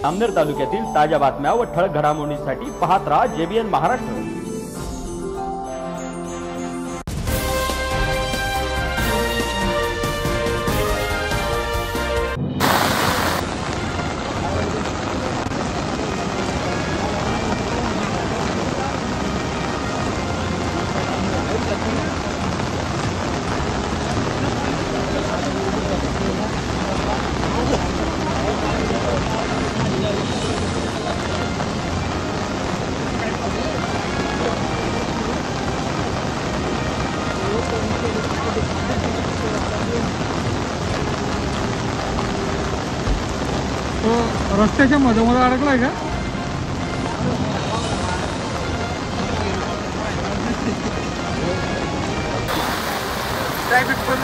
अमनेर तालुक्यातील ताज्या बातम्या व ठळक घडामोडींसाठी पाहत राहा JBN महाराष्ट्र। रस्त्याच्या मध्ये अडकलाय का? ट्रॅफिक बंद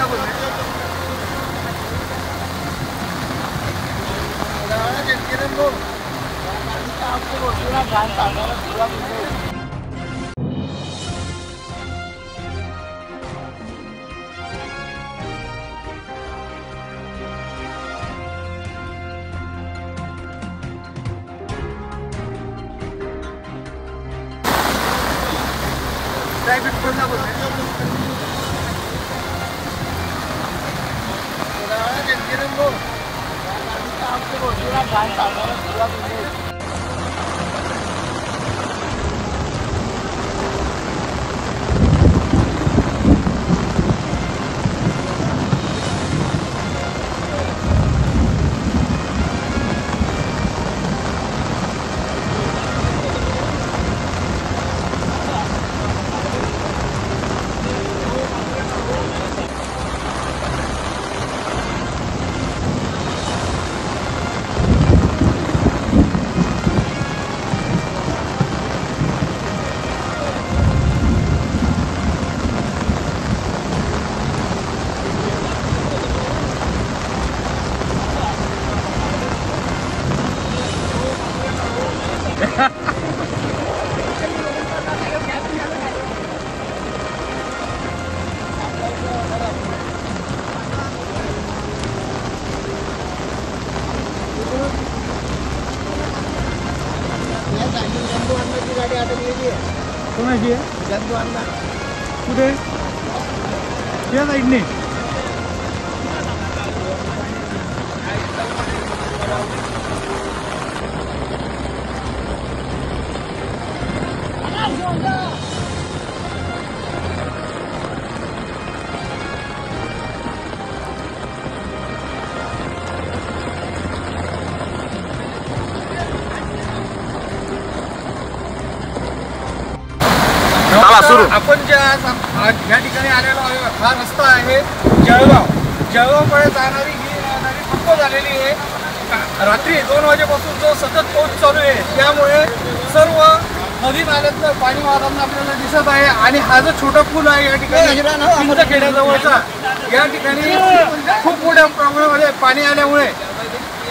कोणाची आहे? जंतुअण्णा कुठे? त्या साईडने आपण या ठिकाणी आलेलो आहे। हा रस्ता आहे जळगावकडे जाणारी ही रहदारी ठप्प झालेली आहे। रात्री 2 वाजेपासून जो सतत पाऊस चालू आहे त्यामुळे सर्व नदी नाल्यातलं पाणी वाहताना आपल्याला दिसत आहे। आणि हा जो छोटा पूल आहे या ठिकाणी खेड्याजवळचा, या ठिकाणी खूप मोठ्या प्रमाणामध्ये पाणी आल्यामुळे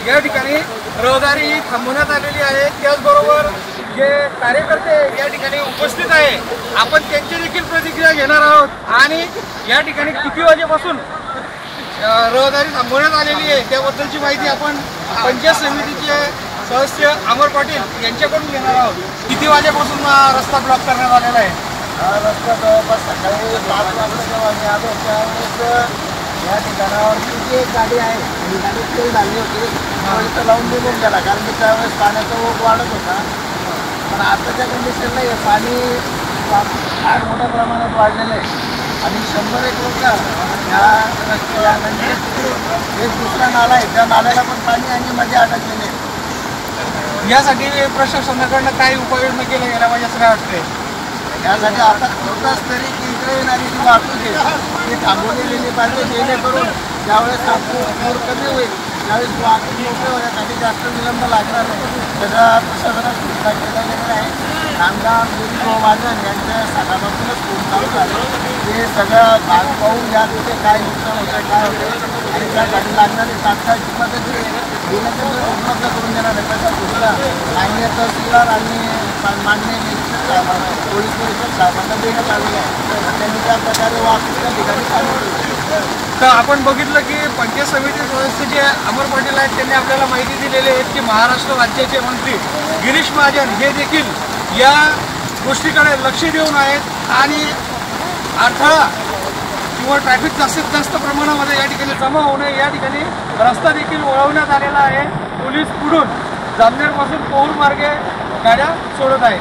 या ठिकाणी रहदारी थांबवण्यात आलेली आहे। त्याचबरोबर जे कार्यकर्ते या ठिकाणी उपस्थित आहे आपण त्यांची देखील प्रतिक्रिया घेणार आहोत। आणि या ठिकाणी किती वाजेपासून रहदारी थांबवण्यात आलेली आहे त्याबद्दलची माहिती आपण पंचायत समितीचे सदस्य अमर पाटील यांच्याकडून घेणार आहोत। किती वाजेपासून रस्ता ब्लॉक करण्यात आलेला आहे? हा रस्ता जवळपास सकाळी 5 वाजता जेव्हा आम्ही आलो त्यावेळेस या ठिकाणावरची जी एक गाडी आहे ही गाडी फेल झाली होती, त्यावेळेस लावून निघून गेला, कारण की त्यावेळेस पाण्याचा ओघ वाढत होता। पण आताच्या कंडिशनला हे पाणी फार मोठ्या प्रमाणात वाढलेलं आहे आणि 100-1 लोक ह्या रस्त्याला म्हणजे एक दुसरा नाला आहे त्या नाल्याला पण पाणी आणि मध्ये अडकलेले आहे। यासाठी प्रशासनाकडनं काही उपाययोजना केल्या गेल्या पाहिजे असं काय वाटतंय? यासाठी आता थोडंच तरी की इकडे येणारी जी वाहतूक आहे ती थांबवली गेली पाहिजे, जेणेकरून ज्यावेळेस पूर कमी होईल त्यावेळेस वाहतूक मोकळी होण्यासाठी जास्त विलंब लागणार नाही। सगळ्या प्रशासनात सूचना केल्या गेलेल्या आहे। कामगार महाजन यांच्या सकाळपासूनच फोन चालू झाले, ते सगळं भाग पाहून या तिथे काय नुकसान होतं काय होतं आणि त्यासाठी लागणारी तात्काळ मदत देण्याच्या उपलब्ध करून देणार आहे त्याचा सूचना माननीय तहसीलदार आणि माननीय निरीक्षक साहेबांना पोलीस निरीक्षक साहेबांना देण्यात आलेली आहे। त्यांनी त्या प्रकारे वाहतूक त्या ठिकाणी चालू केली। तर आपण बघितलं की पंचायत समिती सदस्य जे अमर पाटील आहेत त्यांनी आपल्याला माहिती दिलेली आहे की महाराष्ट्र राज्याचे मंत्री गिरीश महाजन हे देखील या गोष्टीकडे लक्ष देऊन आहेत आणि अडथळा किंवा ट्रॅफिक जास्तीत जास्त प्रमाणामध्ये या ठिकाणी जमा होणे या ठिकाणी रस्ता देखील वळवण्यात आलेला आहे. पोलीस पुढून जामनेरपासून पौर मार्गे गाड्या सोडत आहेत.